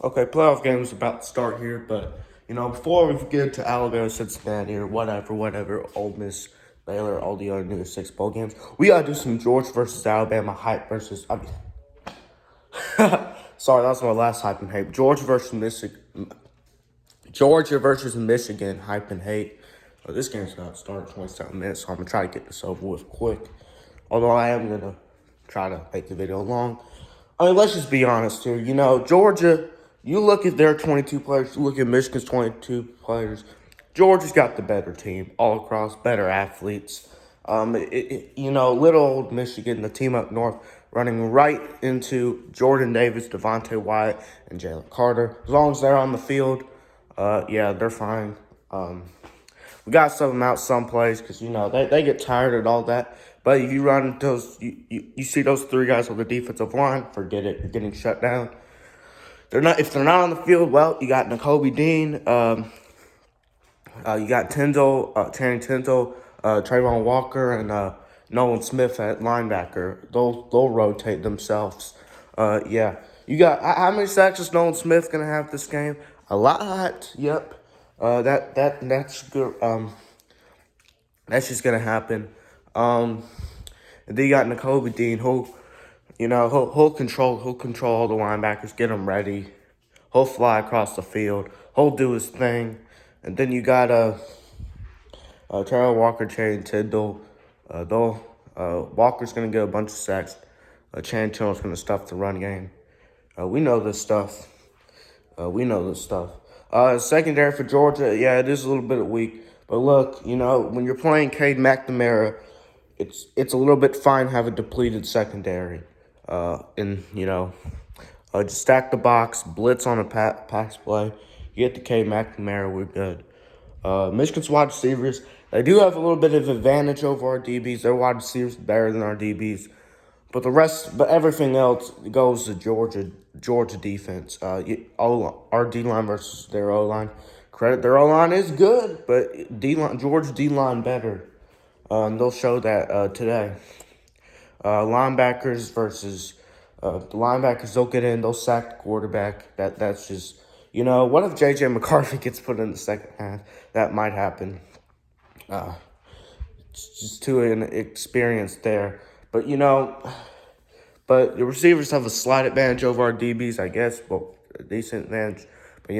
Okay, playoff game's about to start here, but before we get to Alabama, Cincinnati, or whatever, Ole Miss, Baylor, all the other new six bowl games, we gotta do some Georgia versus Alabama hype versus. Sorry, that was my last hype and hate. Georgia versus Michigan hype and hate. This game's about to start in 27 minutes, so I'm gonna try to get this over with quick. Although I am gonna try to make the video long. Let's just be honest here. Georgia, you look at their 22 players, you look at Michigan's 22 players. Georgia's got the better team all across, better athletes. Little old Michigan, the team up north, running right into Jordan Davis, Devontae Wyatt, and Jalen Carter. As long as they're on the field, they're fine. We got some of them out some plays because, they get tired and all that. But if you run those, you see those three guys on the defensive line, forget it. You're getting shut down. If they're not on the field, well, you got Nakobe Dean, you got Channing Tindall, Trayvon Walker, and Nolan Smith at linebacker. They'll rotate themselves. You got how many sacks is Nolan Smith gonna have this game? A lot. Yep. That's good. That's just gonna happen. And then you got Nakobe Dean, who, he'll control all the linebackers, get them ready. He'll fly across the field. He'll do his thing. And then you got Terrell Walker, Channing Tindall. Walker's gonna get a bunch of sacks. Channing Tindall's gonna stuff the run game. We know this stuff. Secondary for Georgia, yeah, it is a little bit weak. But look, when you're playing Cade McNamara, it's a little bit fine to have a depleted secondary. Just stack the box, blitz on a pass play. You get the Cade McNamara, we're good. Michigan's wide receivers, they do have a little bit of advantage over our DBs. Their wide receivers better than our DBs. But everything else goes to Georgia defense. Our D-line versus their O-line. Credit their O-line is good, but Georgia D-line better. And they'll show that today. Linebackers versus the linebackers, they'll get in, they'll sack the quarterback. That's just, what if J.J. McCarthy gets put in the second half? That might happen. It's just too inexperienced there. But the receivers have a slight advantage over our DBs, I guess. Well, a decent advantage. But,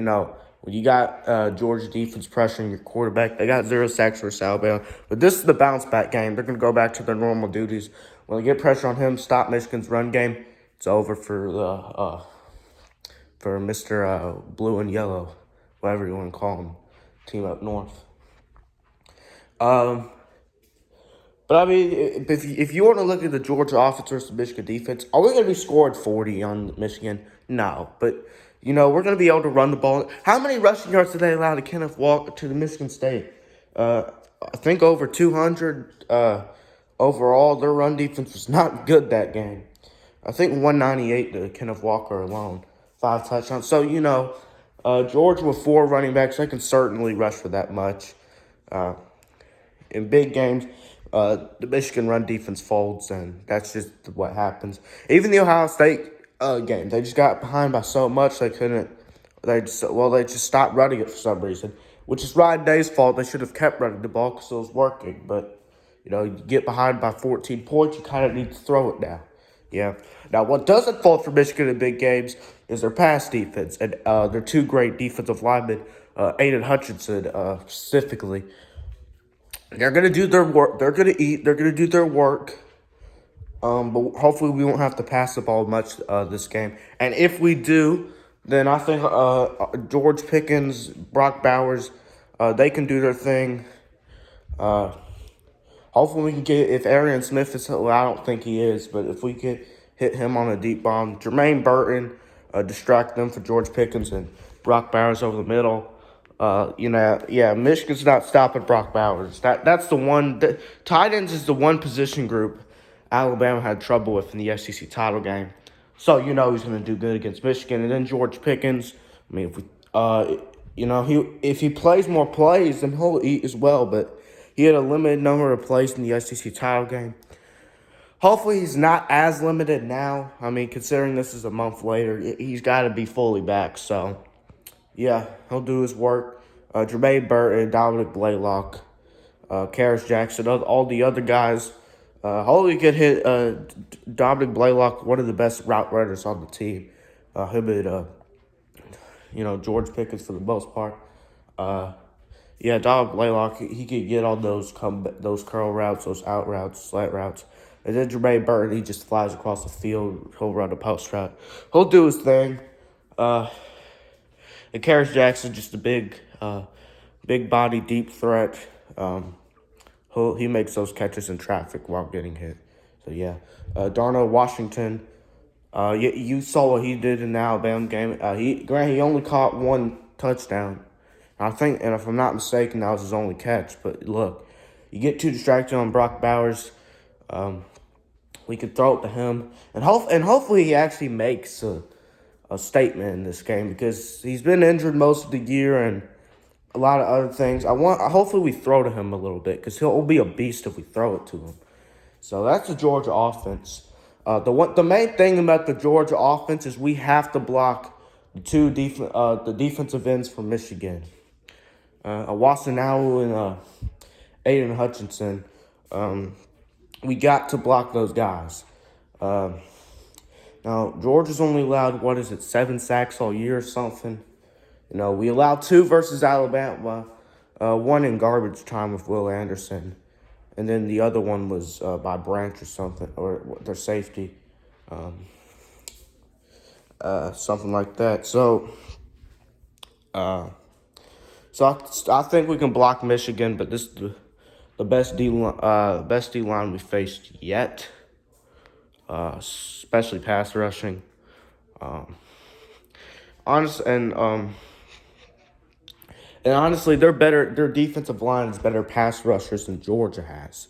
when you got Georgia defense pressuring your quarterback, they got 0 sacks versus Alabama. But this is the bounce-back game. They're going to go back to their normal duties. When they get pressure on him, stop Michigan's run game, it's over for Mr. Blue and Yellow, whatever you want to call him, team up north. But, if you want to look at the Georgia offense versus the Michigan defense, are we going to be scoring 40 on Michigan? No. But, we're going to be able to run the ball. How many rushing yards did they allow to Kenneth Walker to the Michigan State? I think over 200 overall. Their run defense was not good that game. I think 198 to Kenneth Walker alone. 5 touchdowns. So, Georgia with 4 running backs, they can certainly rush for that much. In big games, the Michigan run defense folds, and that's just what happens. Even the Ohio State game, they just got behind by so much they just stopped running it for some reason, which is Ryan Day's fault. They should have kept running the ball because it was working. But, you get behind by 14 points, you kind of need to throw it now. Yeah. Now, what doesn't fall for Michigan in big games is their pass defense and their 2 great defensive linemen, Aiden Hutchinson specifically. They're going to do their work. They're going to eat. They're going to do their work. But hopefully we won't have to pass the ball much this game. And if we do, then I think George Pickens, Brock Bowers, they can do their thing. Hopefully we can get, if Arian Smith is, well, I don't think he is, but if we could hit him on a deep bomb, Jermaine Burton, distract them for George Pickens and Brock Bowers over the middle. Michigan's not stopping Brock Bowers. That's the one. Tight ends is the one position group Alabama had trouble with in the SEC title game. So he's going to do good against Michigan. And then George Pickens, if he plays more plays, then he'll eat as well. But he had a limited number of plays in the SEC title game. hopefully he's not as limited now. I mean, considering this is a month later, he's got to be fully back. So, yeah, he'll do his work. Jermaine Burton, Dominic Blaylock, Karis Jackson, all the other guys. Hopefully could hit Dominic Blaylock, one of the best route runners on the team. Him and, George Pickens for the most part. Yeah, Dominic Blaylock, he could get on those curl routes, those out routes, slant routes. And then Jermaine Burton, he just flies across the field. He'll run a post route. He'll do his thing. And Karis Jackson, just a big body, deep threat. He makes those catches in traffic while getting hit. So, yeah. Darnell Washington, you saw what he did in the Alabama game. He only caught one touchdown. I think, and if I'm not mistaken, that was his only catch. But, look, you get too distracted on Brock Bowers. We could throw it to him. And hopefully he actually makes a statement in this game because he's been injured most of the year and a lot of other things. Hopefully we throw to him a little bit because he'll be a beast if we throw it to him. So that's the Georgia offense. The main thing about the Georgia offense is we have to block the defensive ends from Michigan. Wasanawu and Aiden Hutchinson. We got to block those guys. Now, Georgia's only allowed, 7 sacks all year or something. We allowed 2 versus Alabama, 1 in garbage time with Will Anderson. And then the other one was by Branch or something, or their safety. Something like that. So I think we can block Michigan, but this is the best D line we faced yet, especially pass rushing. Honestly, their defensive line is better pass rushers than Georgia has.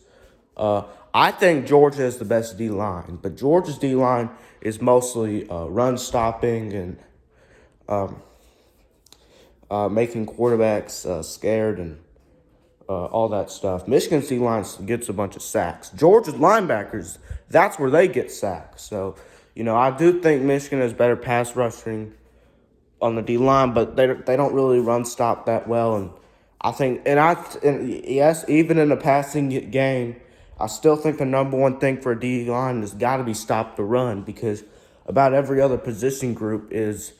I think Georgia is the best D line, but Georgia's D line is mostly run stopping and making quarterbacks scared and all that stuff. Michigan's D line gets a bunch of sacks. Georgia's linebackers, that's where they get sacks. So, I do think Michigan has better pass rushing on the D line, but they don't really run stop that well. And I think, yes, even in the passing game, I still think the number one thing for a D line has got to be stop the run because about every other position group is,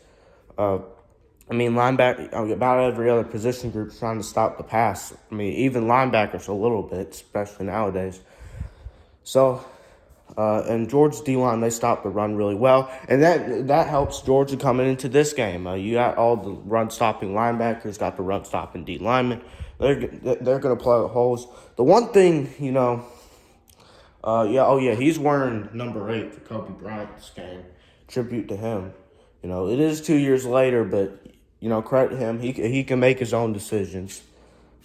linebacker. About every other position group is trying to stop the pass. Even linebackers a little bit, especially nowadays. So. And Georgia's D-line, they stop the run really well. And that helps Georgia coming into this game. You got all the run-stopping linebackers, got the run-stopping D linemen. They're going to plug holes. The one thing, he's wearing number 8 for Kobe Bryant this game. Tribute to him. It is 2 years later, but, credit to him. He can make his own decisions.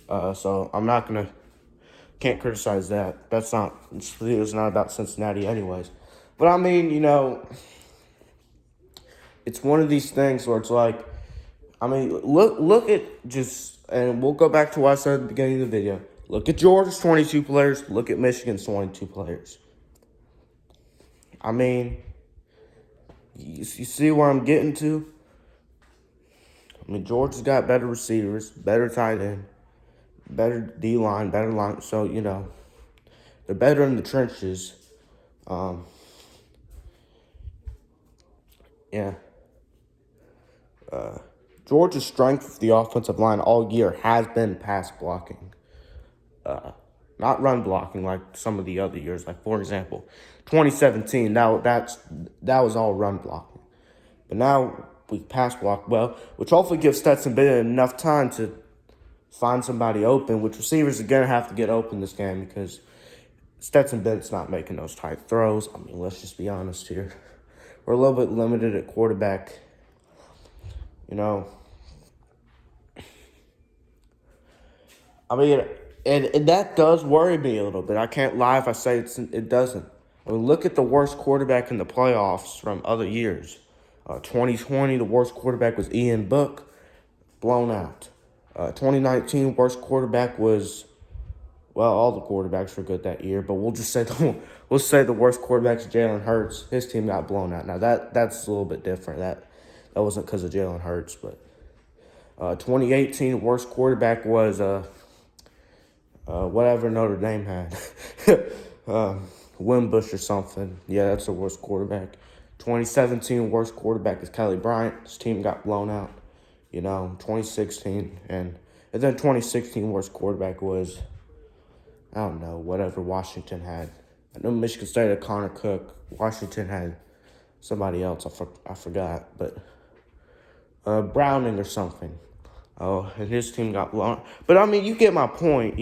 So I'm not going to... Can't criticize that. It's not about Cincinnati anyways. But it's one of these things where it's like, look at and we'll go back to what I said at the beginning of the video. Look at Georgia's 22 players. Look at Michigan's 22 players. You see where I'm getting to? Georgia's got better receivers, better tight end. Better D-line, better line. So, they're better in the trenches. Georgia's strength with the offensive line all year has been pass blocking. Not run blocking like some of the other years. Like, for example, 2017, that was all run blocking. But now we pass block well, which hopefully gives Stetson Bennett enough time to find somebody open, which receivers are going to have to get open this game because Stetson Bennett's not making those tight throws. Let's just be honest here. We're a little bit limited at quarterback. And that does worry me a little bit. I can't lie if I say it doesn't. Look at the worst quarterback in the playoffs from other years. 2020, the worst quarterback was Ian Book, blown out. 2019, worst quarterback was Well, all the quarterbacks were good that year, but we'll say the worst quarterback's Jalen Hurts. His team got blown out. Now that's a little bit different. That wasn't because of Jalen Hurts, but 2018 worst quarterback was whatever Notre Dame had, Wimbush or something. Yeah, that's the worst quarterback. 2017 worst quarterback is Kelly Bryant. His team got blown out. 2016 and then 2016 worst quarterback was, I don't know, whatever Washington had. I know Michigan State had Connor Cook. Washington had somebody else. I forgot, but Browning or something. Oh, and his team got blown. But I mean, you get my point,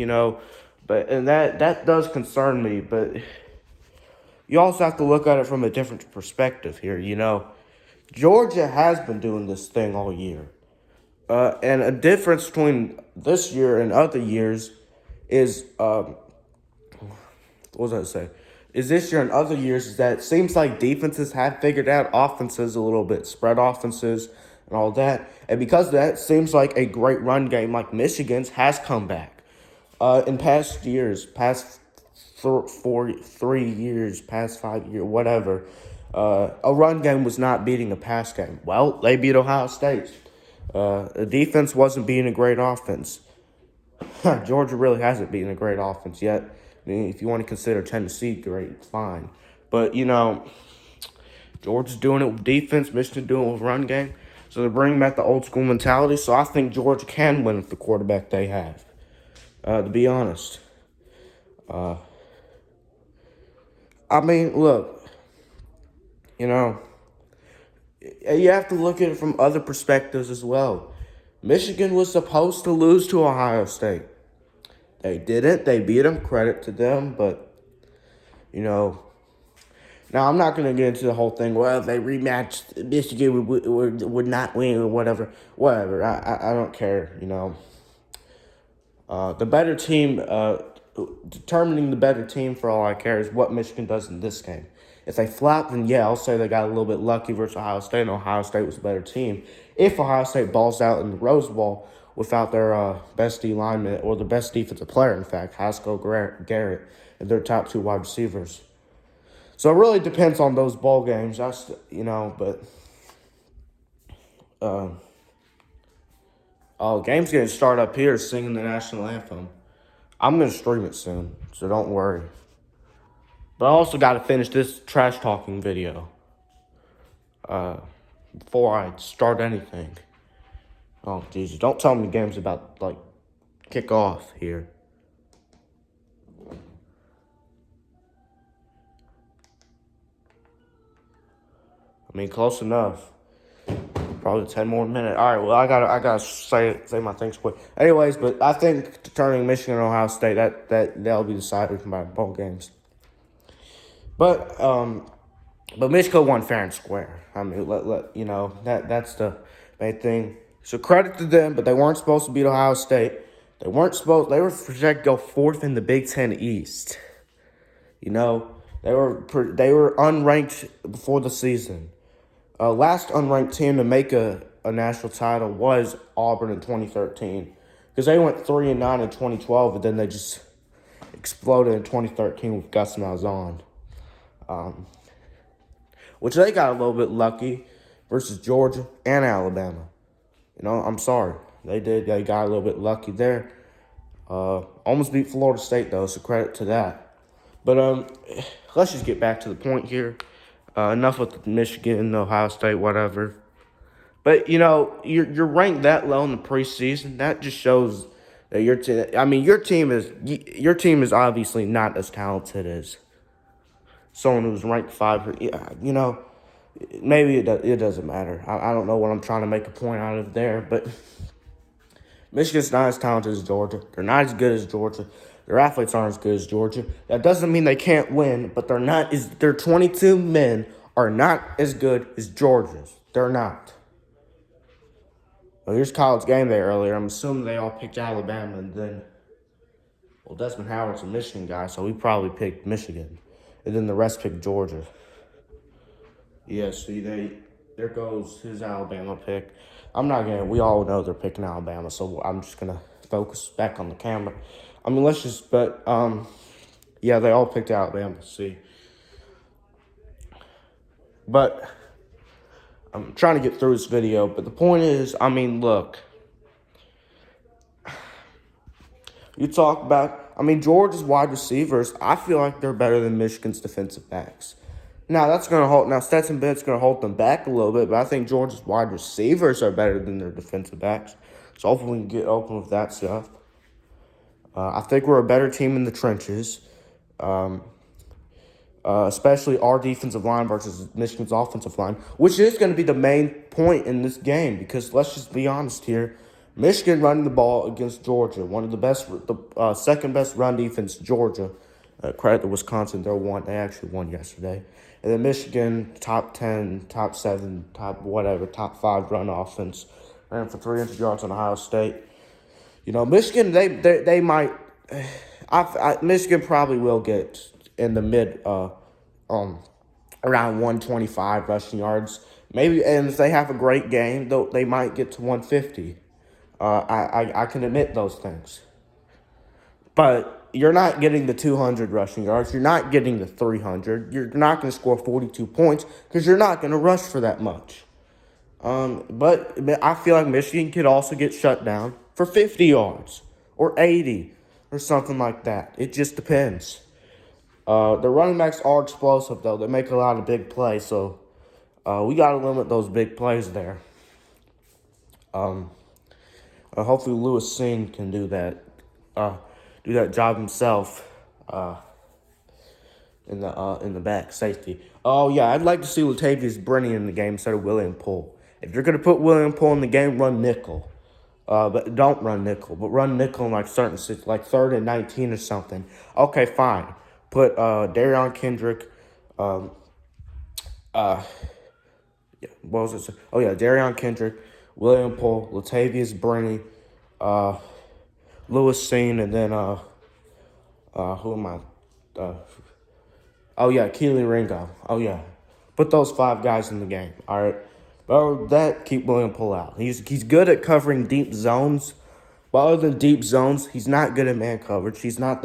But that does concern me. But you also have to look at it from a different perspective here. Georgia has been doing this thing all year. And a difference between this year and other years is, what was I say? Is this year and other years is that it seems like defenses have figured out offenses a little bit, spread offenses and all that. And because of that, it seems like a great run game like Michigan's has come back. In past years, past 3 years, past 5 years, whatever, a run game was not beating a pass game. Well, they beat Ohio State. The defense wasn't beating a great offense. Georgia really hasn't beaten a great offense yet. I mean, if you want to consider Tennessee great, fine. But, Georgia's doing it with defense, Michigan doing it with run game. So they're bringing back the old school mentality. So I think Georgia can win with the quarterback they have, to be honest. I mean, look, you have to look at it from other perspectives as well. Michigan was supposed to lose to Ohio State. They didn't. They beat them. Credit to them. But, now I'm not going to get into the whole thing. Well, if they rematched, Michigan would not win or whatever. Whatever. I don't care, The better team, determining the better team for all I care is what Michigan does in this game. If they flop, then yeah, I'll say they got a little bit lucky versus Ohio State, and Ohio State was a better team. If Ohio State balls out in the Rose Bowl without their best D lineman, or the best defensive player, in fact, Haskell Garrett, and their top 2 wide receivers. So it really depends on those bowl games. That's, but game's going to start up here singing the national anthem. I'm going to stream it soon, so don't worry. But I also got to finish this trash talking video before I start anything. Oh, Jesus. Don't tell me the game's about, kick off here. I mean, close enough. Probably 10 more minutes. All right, well, I gotta say my things quick. Anyways, but I think determining Michigan and Ohio State, that'll be decided by bowl games. But Michigan won fair and square. I mean, that's the main thing. So credit to them, but they weren't supposed to beat Ohio State. They were projected to go 4th in the Big Ten East. They were unranked before the season. Last unranked team to make a national title was Auburn in 2013, because they went 3-9 in 2012, but then they just exploded in 2013 with Gus Malzahn. Which they got a little bit lucky versus Georgia and Alabama. I'm sorry. They did. They got a little bit lucky there. Almost beat Florida State, though, so credit to that. But let's just get back to the point here. Enough with Michigan, Ohio State, whatever. But, you're ranked that low in the preseason. That just shows that your team is obviously not as talented as someone who's ranked 5. Maybe it doesn't matter. I don't know what I'm trying to make a point out of there, but Michigan's not as talented as Georgia. They're not as good as Georgia. Their athletes aren't as good as Georgia. That doesn't mean they can't win, but their 22 men are not as good as Georgia's. They're not. Well, here's College Game Day earlier. I'm assuming they all picked Alabama, and then, Desmond Howard's a Michigan guy, so he probably picked Michigan. And then the rest picked Georgia. Yeah, see, there goes his Alabama pick. We all know they're picking Alabama, so I'm just going to focus back on the camera. I mean, let's just, but, yeah, they all picked Alabama, see. But I'm trying to get through this video, but the point is, I mean, look. You talk about, I mean, Georgia's wide receivers, I feel like they're better than Michigan's defensive backs. Now, Stetson Bennett's going to hold them back a little bit, but I think Georgia's wide receivers are better than their defensive backs. So hopefully we can get open with that stuff. I think we're a better team in the trenches, especially our defensive line versus Michigan's offensive line, which is going to be the main point in this game because let's just be honest here. Michigan running the ball against Georgia, one of the best, the second best run defense, Georgia. Credit to Wisconsin, they actually won yesterday. And then Michigan, top 10, top 7, top 5 run offense. Ran for 300 yards on Ohio State. You know, Michigan, they might, Michigan probably will get in the around 125 rushing yards. Maybe, and if they have a great game, they might get to 150. I can admit those things. But you're not getting the 200 rushing yards. You're not getting the 300. You're not going to score 42 points because you're not going to rush for that much. But I feel like Michigan could also get shut down for 50 yards or 80 or something like that. It just depends. The running backs are explosive, though. They make a lot of big plays, so we got to limit those big plays there. Hopefully Lewis Singh can do that job himself in the back safety. Oh, yeah, I'd like to see Latavius Brennan in the game instead of William Poole. If you're going to put William Poole in the game, run nickel. But don't run nickel, but run nickel in like 3rd and 19 or something. Okay, fine. Put Darion Kendrick. What was it? Oh yeah, Darion Kendrick, William Poole, Latavius Brennan, Lewis Singh, and then who am I? Oh yeah, Keely Ringo. Oh yeah, put those 5 guys in the game. All right. Well, keep William Poole out. He's good at covering deep zones, but other than deep zones, he's not good at man coverage. He's not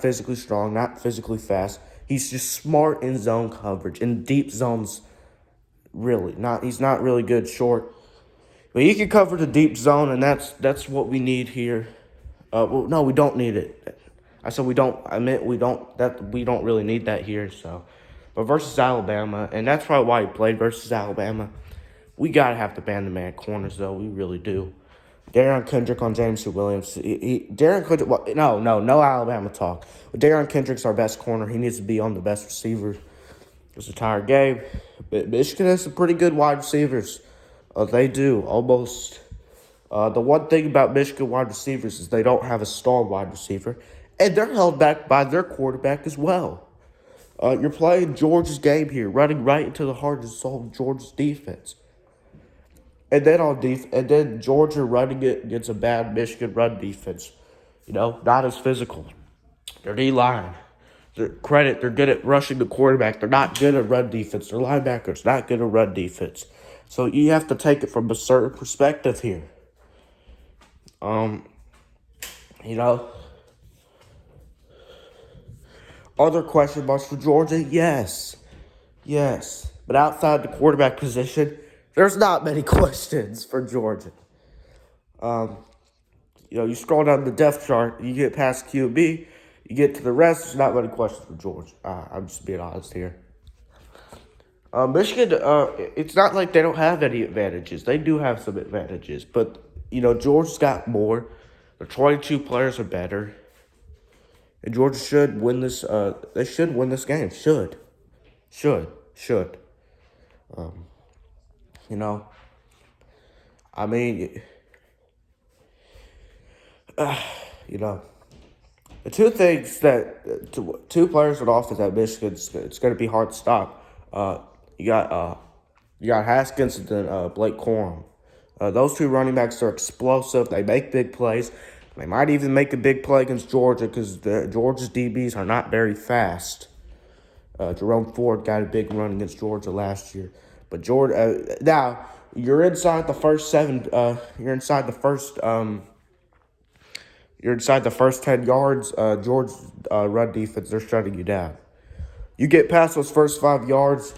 physically strong, not physically fast. He's just smart in zone coverage. In deep zones, really. He's not really good short. But he can cover the deep zone, and that's what we need here. Well, no, we don't need it. I said we don't. I meant we don't. We don't really need that here. So, but versus Alabama, and that's probably why he played versus Alabama. We gotta have to ban the man corners, though. We really do. Darion Kendrick on Jameson Williams. Darion Kendrick. Well, no Alabama talk. But Darion Kendrick's our best corner. He needs to be on the best receiver. It's a tired game. But Michigan has some pretty good wide receivers. They do almost. The one thing about Michigan wide receivers is they don't have a star wide receiver, and they're held back by their quarterback as well. You're playing Georgia's game here, running right into the heart and soul of Georgia's defense. And then Georgia running it against a bad Michigan run defense. You know, not as physical. Their D-line. They're good at rushing the quarterback. They're not good at run defense. Their linebackers not good at run defense. So you have to take it from a certain perspective here. You know, are there question marks for Georgia? Yes. But outside the quarterback position, there's not many questions for Georgia. You scroll down the depth chart, you get past QB, you get to the rest, there's not many questions for Georgia. I'm just being honest here. Michigan, it's not like they don't have any advantages. They do have some advantages, but, Georgia's got more. The 22 players are better. And Georgia should win this. They should win this game. Should. I mean, the two things two players on offense at Michigan, it's going to be hard to stop. You got Haskins and then Blake Corum. Those 2 running backs are explosive. They make big plays. They might even make a big play against Georgia because Georgia's DBs are not very fast. Jerome Ford got a big run against Georgia last year. But Georgia, now, you're inside the first 7. You're inside the first, you're inside the first 10 yards, Georgia's run defense, they're shutting you down. You get past those first 5 yards,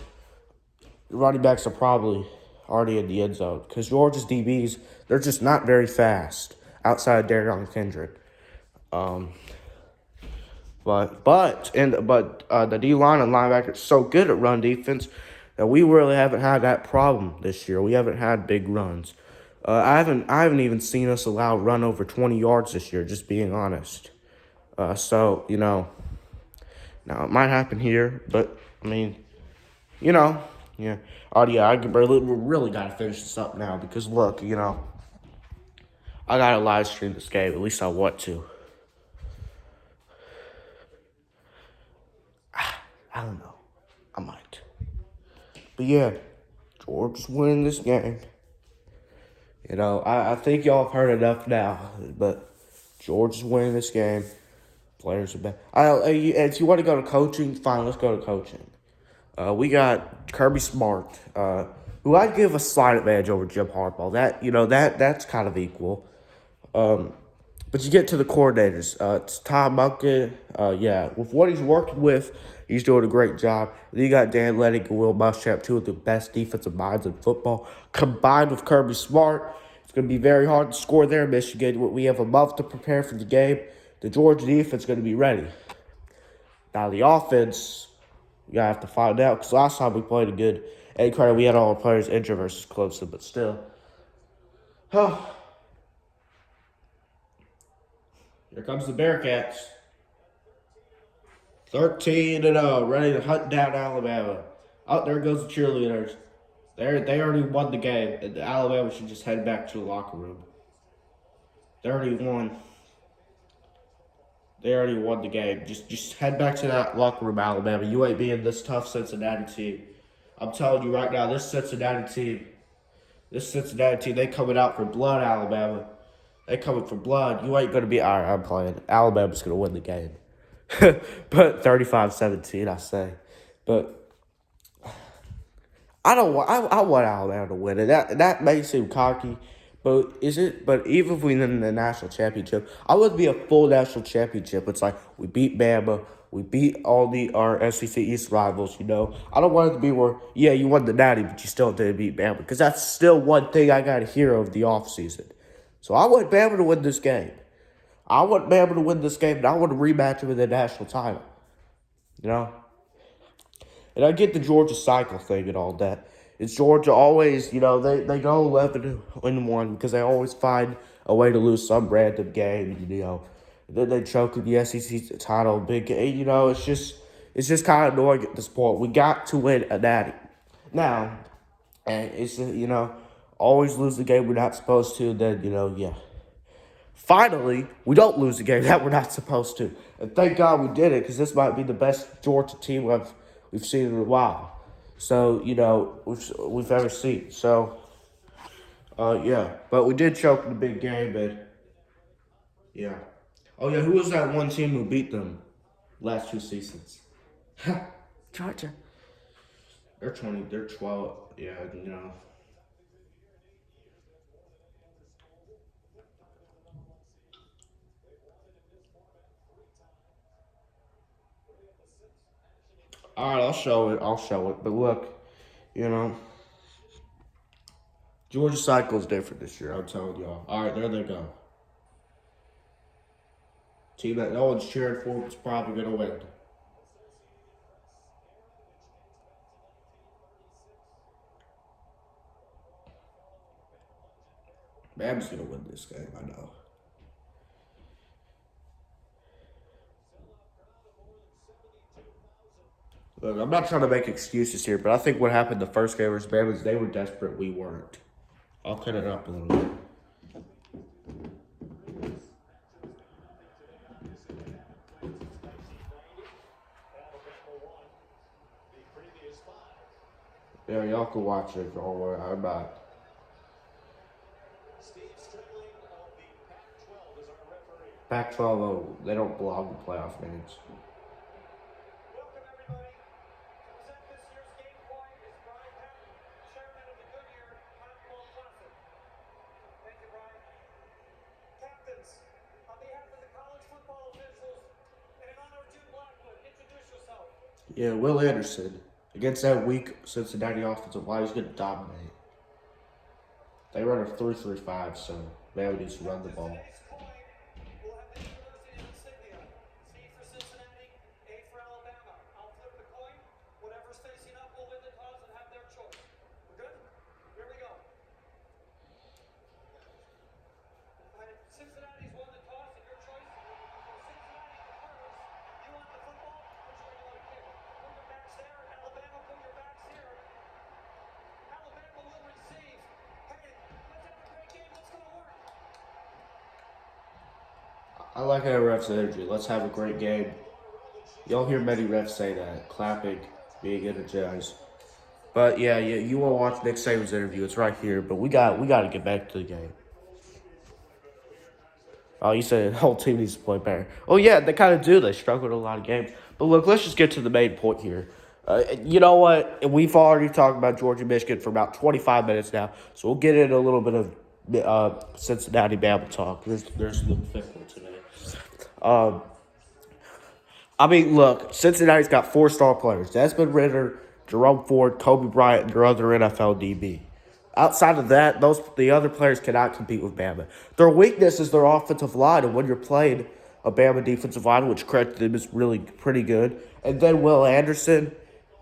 the running backs are probably already in the end zone because Georgia's DBs, they're just not very fast outside of Darion Kendrick. But the D line and linebackers are so good at run defense that we really haven't had that problem this year. We haven't had big runs. I haven't even seen us allow run over 20 yards this year. Just being honest. So now it might happen here, but I mean, yeah. Oh yeah, we really gotta finish this up now because look, I gotta live stream this game. At least I want to. I don't know. I might. But yeah, Georgia's winning this game. I think y'all have heard enough now, but Georgia's winning this game. Players are bad. If you want to go to coaching, fine, let's go to coaching. We got Kirby Smart, who I'd give a slight advantage over Jim Harbaugh. That's kind of equal. But you get to the coordinators. It's Tom Monken. With what he's working with, he's doing a great job. Then you got Dan Lennox and Will Muschamp, two of the best defensive minds in football. Combined with Kirby Smart, it's going to be very hard to score there in Michigan. We have a month to prepare for the game. The Georgia defense is going to be ready. Now, the offense, you have to find out. Because last time we played a good credit, we had all our players injured versus Clemson, but still. Here comes the Bearcats. 13-0, ready to hunt down Alabama. Oh, there goes the cheerleaders. They already won the game, and Alabama should just head back to the locker room. They already won. They already won the game. Just head back to that locker room, Alabama. You ain't being this tough Cincinnati team. I'm telling you right now, this Cincinnati team, they coming out for blood, Alabama. They coming for blood. You ain't going to be... All right, I'm playing. Alabama's going to win the game. But 35-17, I say. But I want Alabama to win it. That may seem cocky, but even if we win the national championship, I would be a full national championship. It's like we beat Bama, we beat all our SEC East rivals. I don't want it to be where you won the Natty, but you still didn't beat Bama because that's still one thing I got to hear of the offseason. So I want Bama to win this game. I want Bama to win this game, and I want to rematch it with the national title. And I get the Georgia cycle thing and all that. It's Georgia always, they go 11-1 because they always find a way to lose some random game. Then they choke in the SEC title, big game. It's just kind of annoying at this point. We got to win a natty. Now, and it's always lose the game we're not supposed to. Then finally, we don't lose the game that we're not supposed to. And thank God we did it because this might be the best Georgia team we've seen in a while. So, we've ever seen. So, But we did choke in the big game, but, yeah. Oh, yeah, who was that one team who beat them last 2 seasons? Georgia. They're 12. Yeah, All right, I'll show it. But look, Georgia cycle is different this year. I'm telling y'all. All right, there they go. Team that no one's cheering for is probably gonna win. Bama's gonna win this game. I know. Look, I'm not trying to make excuses here, but I think what happened the first game was Bama's. They were desperate. We weren't. I'll cut it up a little bit. Yeah, y'all can watch it if y'all want. I'm not. Pac-12, they don't belong in playoff games. Yeah, Will Anderson. Against that weak Cincinnati offensive line, he's going to dominate. They run a 3-3-5, so Bama needs to run the ball. I like how refs energy. Let's have a great game. Y'all hear many refs say that. Clapping, being energized. But yeah, you want to watch Nick Saban's interview. It's right here. But we got to get back to the game. Oh, you said the whole team needs to play better. Oh yeah, they kind of do. They struggled a lot of games. But look, let's just get to the main point here. You know what? We've already talked about Georgia, Michigan for about 25 minutes now. So we'll get into a little bit of Cincinnati Bama talk. There's the fifth one today. I mean, look, Cincinnati's got four-star players: Desmond Ritter, Jerome Ford, Kobe Bryant, and their other NFL DB. Outside of that, the other players cannot compete with Bama. Their weakness is their offensive line, and when you're playing a Bama defensive line, which credit to them is really pretty good, and then Will Anderson,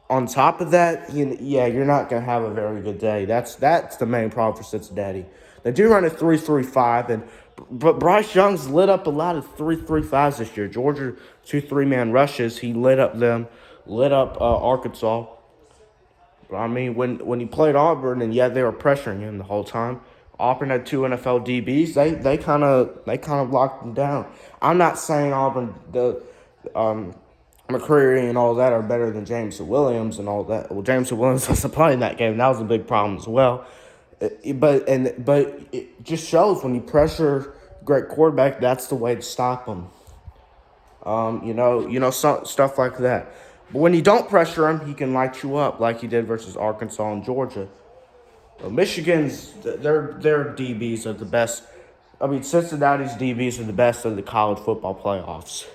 on top of that, you're not gonna have a very good day. That's the main problem for Cincinnati. They do run a 3-3-5, but Bryce Young's lit up a lot of 3-3-5s this year. Georgia 2 3-man rushes. He lit up Arkansas. But I mean, when he played Auburn, and yeah, they were pressuring him the whole time. Auburn had two NFL DBs. They kind of locked him down. I'm not saying Auburn McCreary and all that are better than Jameson Williams and all that. Well, Jameson Williams wasn't playing that game. That was a big problem as well. But it just shows when you pressure great quarterback, that's the way to stop them. Stuff like that. But when you don't pressure him, he can light you up like he did versus Arkansas and Georgia. Michigan's their DBs are the best. I mean, Cincinnati's DBs are the best of the college football playoffs.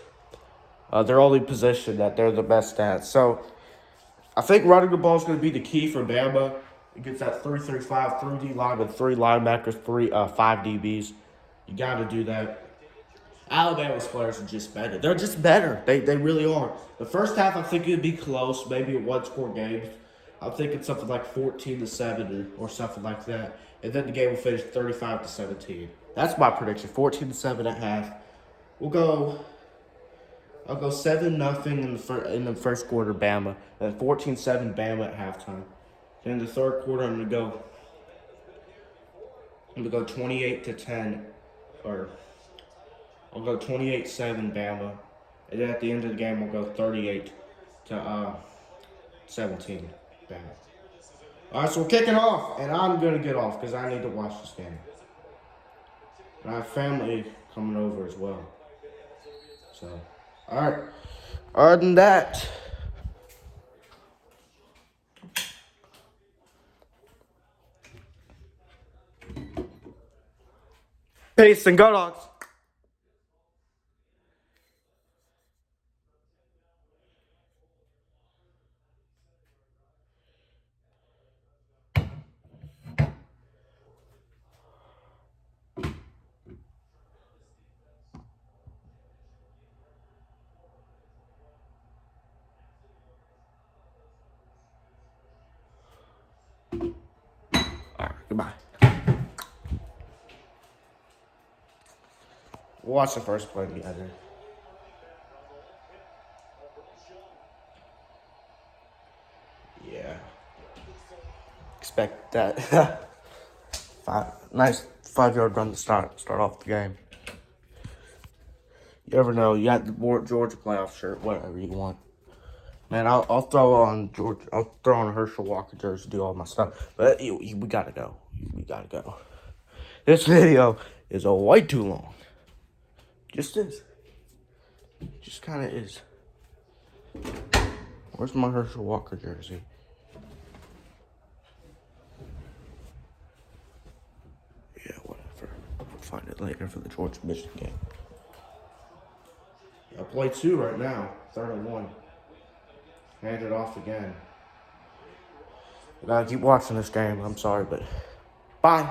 Their only position that they're the best at. So I think running the ball is going to be the key for Bama. It gets that 3-3-5, 3D line with three linebackers, five DBs. You got to do that. Alabama's players are just better. They're just better. They really are. The first half, I think it'd be close, maybe a one-score game. I'm thinking something like 14-7 or something like that. And then the game will finish 35-17. That's my prediction. 14-7 at half. I'll go 7-0 in the first quarter, Bama. Then 14-7 Bama at halftime. Then in the third quarter, I'm gonna go 28-10, or I'll go 28-7 Bama, and then at the end of the game, I'll go 38-17 Bama. All right, so we're kicking off, and I'm gonna get off because I need to watch this game. And I have family coming over as well. So, all right. Other than that, peace and go Dogs. All right, goodbye. We'll watch the first play together. Yeah. Expect that. Nice 5-yard run to start off the game. You never know. You got the Georgia playoff shirt, whatever you want. Man, I'll throw on George. I'll throw on a Herschel Walker jersey, do all my stuff. But we gotta go. We gotta go. This video is a way too long. Just is. Just kind of is. Where's my Herschel Walker jersey? Yeah, whatever. I'll find it later for the Georgia Michigan game. I play 2 right now. 3rd and 1. Hand it off again. I gotta keep watching this game. I'm sorry, but bye.